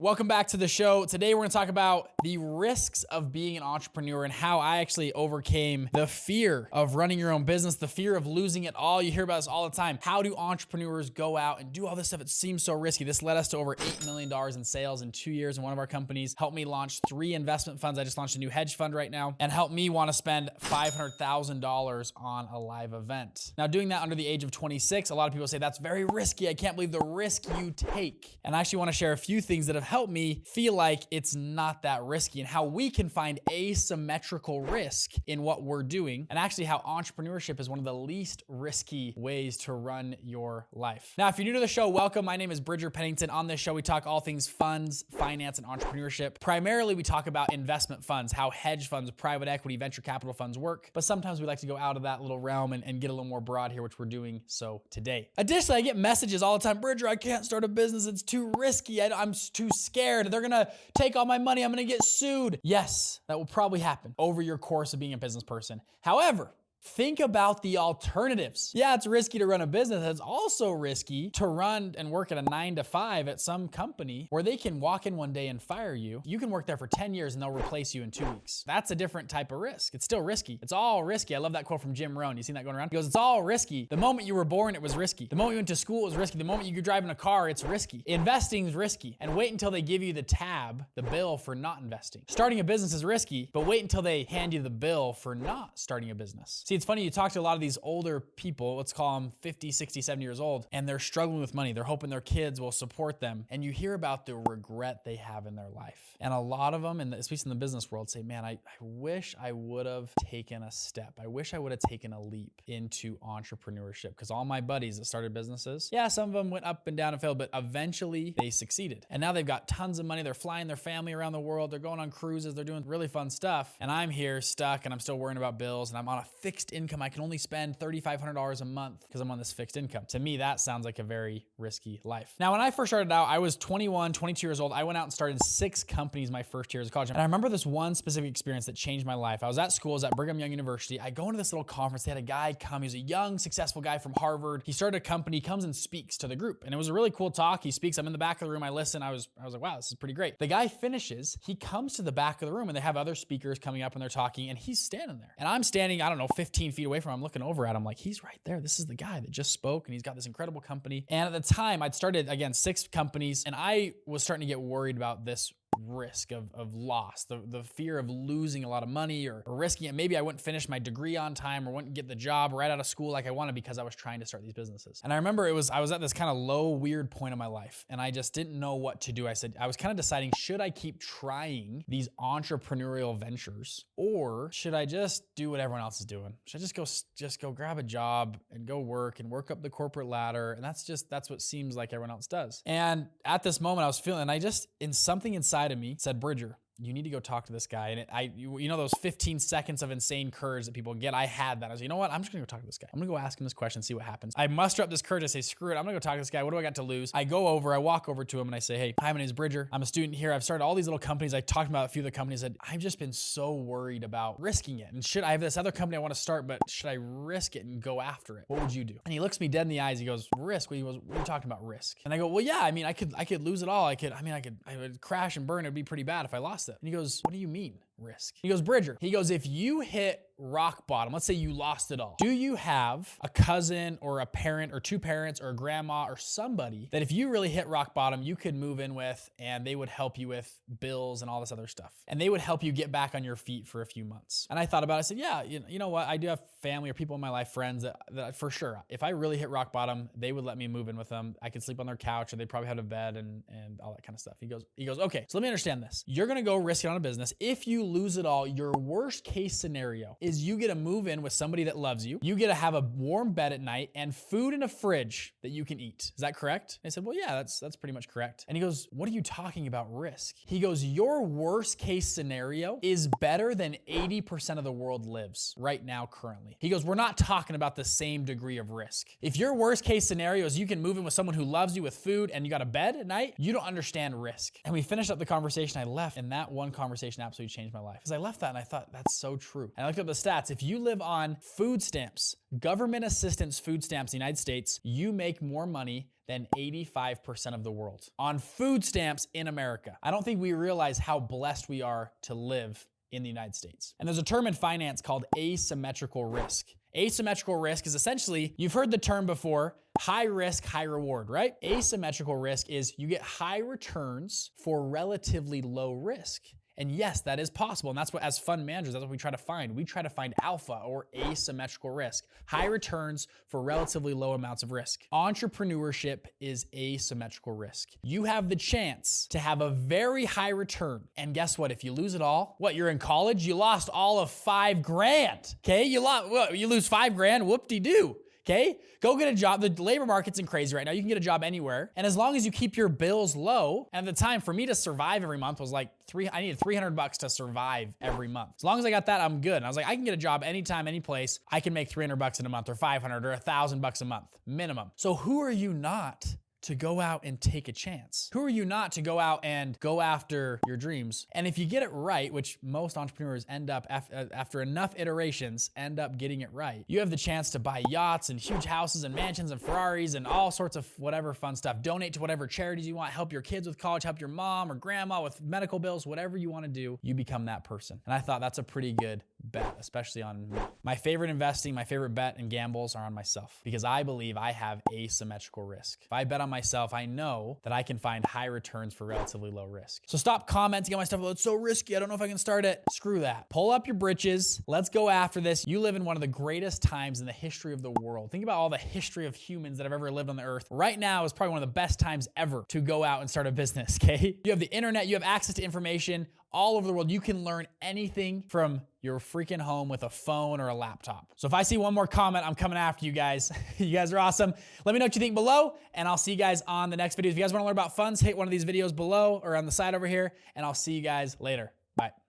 Welcome back to the show. Today we're going to talk about the risks of being an entrepreneur and how I actually overcame the fear of running your own business, the fear of losing it all. You hear about this all the time. How do entrepreneurs go out and do all this stuff? It seems so risky. This led us to over $8 million in sales in 2 years in one of our companies, helped me launch 3 investment funds. I just launched a new hedge fund right now, and helped me want to spend $500,000 on a live event. Now, doing that under the age of 26, a lot of people say that's very risky. I can't believe the risk you take. And I actually want to share a few things that have helped me feel like it's not that risky, and how we can find asymmetrical risk in what we're doing, and actually how entrepreneurship is one of the least risky ways to run your life. Now, if you're new to the show, welcome. My name is Pennington. On this show, we talk all things funds, finance, and entrepreneurship. Primarily, we talk about investment funds, how hedge funds, private equity, venture capital funds work, but sometimes we like to go out of that little realm and get a little more broad here, which we're doing so today. Additionally, I get messages all the time, Bridger, I can't start a business. It's too risky. I'm too scared. They're gonna take all my money. I'm gonna get sued. Yes, that will probably happen over your course of being a business person. However, think about the alternatives. Yeah, it's risky to run a business. It's also risky to run and work at a 9 to 5 at some company where they can walk in one day and fire you. You can work there for 10 years and they'll replace you in 2 weeks. That's a different type of risk. It's still risky. It's all risky. I love that quote from Jim Rohn. You seen that going around? He goes, it's all risky. The moment you were born, it was risky. The moment you went to school, it was risky. The moment you could drive in a car, it's risky. Investing is risky. And wait until they give you the tab, the bill for not investing. Starting a business is risky, but wait until they hand you the bill for not starting a business. See, it's funny, you talk to a lot of these older people, let's call them 50, 60, 70 years old, and they're struggling with money. They're hoping their kids will support them. And you hear about the regret they have in their life. And a lot of them, and especially in the business world, say, man, I wish I would have taken a step. I wish I would have taken a leap into entrepreneurship, because all my buddies that started businesses, yeah, some of them went up and down and failed, but eventually they succeeded. And now they've got tons of money. They're flying their family around the world. They're going on cruises. They're doing really fun stuff. And I'm here stuck and I'm still worrying about bills, and I'm on a fixed income. I can only spend $3,500 a month because I'm on this fixed income. To me, that sounds like a very risky life. Now, when I first started out, I was 21, 22 years old. I went out and started 6 companies my first year as a college. And I remember this one specific experience that changed my life. I was at school, I was at Brigham Young University. I go into this little conference. They had a guy come. He was a young, successful guy from Harvard. He started a company, he comes and speaks to the group. And it was a really cool talk. He speaks. I'm in the back of the room. I listen. I was like, wow, this is pretty great. The guy finishes. He comes to the back of the room and they have other speakers coming up and they're talking, and he's standing there. And I'm standing, I don't know, 15 feet away from him. I'm looking over at him like, he's right there. This is the guy that just spoke, and he's got this incredible company. And at the time, I'd started, again, 6 companies, and I was starting to get worried about this risk of loss, the fear of losing a lot of money or risking it. Maybe I wouldn't finish my degree on time or wouldn't get the job right out of school like I wanted, because I was trying to start these businesses. And I remember I was at this kind of low, weird point in my life, and I just didn't know what to do. I was kind of deciding, should I keep trying these entrepreneurial ventures, or should I just do what everyone else is doing? Should I just go grab a job and go work up the corporate ladder? And that's what seems like everyone else does. And at this moment I was feeling, and I just, in something inside of me said, Bridger, you need to go talk to this guy. And you know those 15 seconds of insane courage that people get? I had that. I was like, you know what? I'm just gonna go talk to this guy. I'm gonna go ask him this question, see what happens. I muster up this courage. I say, screw it. I'm gonna go talk to this guy. What do I got to lose? I walk over to him and I say, hey, hi, my name is Bridger. I'm a student here. I've started all these little companies. I talked about a few of the companies that I've just been so worried about risking it. And I have this other company I want to start, but should I risk it and go after it? What would you do? And he looks me dead in the eyes. He goes, risk? He goes, what are you talking about, risk? And I go, well, yeah, I mean, I could lose it all. I would crash and burn. It'd be pretty bad if I lost it. And he goes, what do you mean risk? He goes, Bridger, he goes, if you hit rock bottom, let's say you lost it all, do you have a cousin or a parent or 2 parents or a grandma or somebody that if you really hit rock bottom, you could move in with, and they would help you with bills and all this other stuff, and they would help you get back on your feet for a few months? And I thought about it. I said, yeah, you know what? I do have family or people in my life, friends that for sure, if I really hit rock bottom, they would let me move in with them. I could sleep on their couch, or they'd probably have a bed and all that kind of stuff. He goes, okay, so let me understand this. You're going to go risk it on a business. If you lose it all, your worst case scenario is you get to move in with somebody that loves you. You get to have a warm bed at night and food in a fridge that you can eat. Is that correct? I said, well, yeah, that's pretty much correct. And he goes, what are you talking about risk? He goes, your worst case scenario is better than 80% of the world lives right now currently. He goes, we're not talking about the same degree of risk. If your worst case scenario is you can move in with someone who loves you with food and you got a bed at night, you don't understand risk. And we finished up the conversation. I left, and that one conversation absolutely changed my life. my life. Because I left that and I thought, that's so true. And I looked up the stats. If you live on food stamps, government assistance food stamps in the United States, you make more money than 85% of the world on food stamps in America. I don't think we realize how blessed we are to live in the United States. And there's a term in finance called asymmetrical risk. Asymmetrical risk is essentially, you've heard the term before, high risk, high reward, right? Asymmetrical risk is you get high returns for relatively low risk. And yes, that is possible. And that's what, as fund managers, that's what we try to find. We try to find alpha or asymmetrical risk, high returns for relatively low amounts of risk. Entrepreneurship is asymmetrical risk. You have the chance to have a very high return. And guess what? If you lose it all, what, you're in college, you lost all of $5,000. Okay, you lose $5,000, whoop-de-doo. Okay, go get a job. The labor market's crazy right now. You can get a job anywhere. And as long as you keep your bills low, and at the time for me to survive every month was like I needed $300 to survive every month. As long as I got that, I'm good. And I was like, I can get a job anytime, any place. I can make $300 in a month or $500 or $1,000 a month minimum. So who are you not to go out and take a chance? Who are you not to go out and go after your dreams? And if you get it right, which most entrepreneurs end up, after enough iterations, end up getting it right, you have the chance to buy yachts and huge houses and mansions and Ferraris and all sorts of whatever fun stuff. Donate to whatever charities you want, help your kids with college, help your mom or grandma with medical bills, whatever you want to do, you become that person. And I thought that's a pretty good bet, especially on me. My favorite investing, my favorite bet and gambles are on myself because I believe I have asymmetrical risk. If I bet on myself, I know that I can find high returns for relatively low risk. So stop commenting on my stuff. Oh, it's so risky. I don't know if I can start it. Screw that. Pull up your britches. Let's go after this. You live in one of the greatest times in the history of the world. Think about all the history of humans that have ever lived on the earth. Right now is probably one of the best times ever to go out and start a business, okay? You have the internet. You have access to information all over the world. You can learn anything from your freaking home with a phone or a laptop. So if I see one more comment, I'm coming after you guys. You guys are awesome. Let me know what you think below, and I'll see you guys on the next video. If you guys want to learn about funds, hit one of these videos below or on the side over here, and I'll see you guys later. Bye.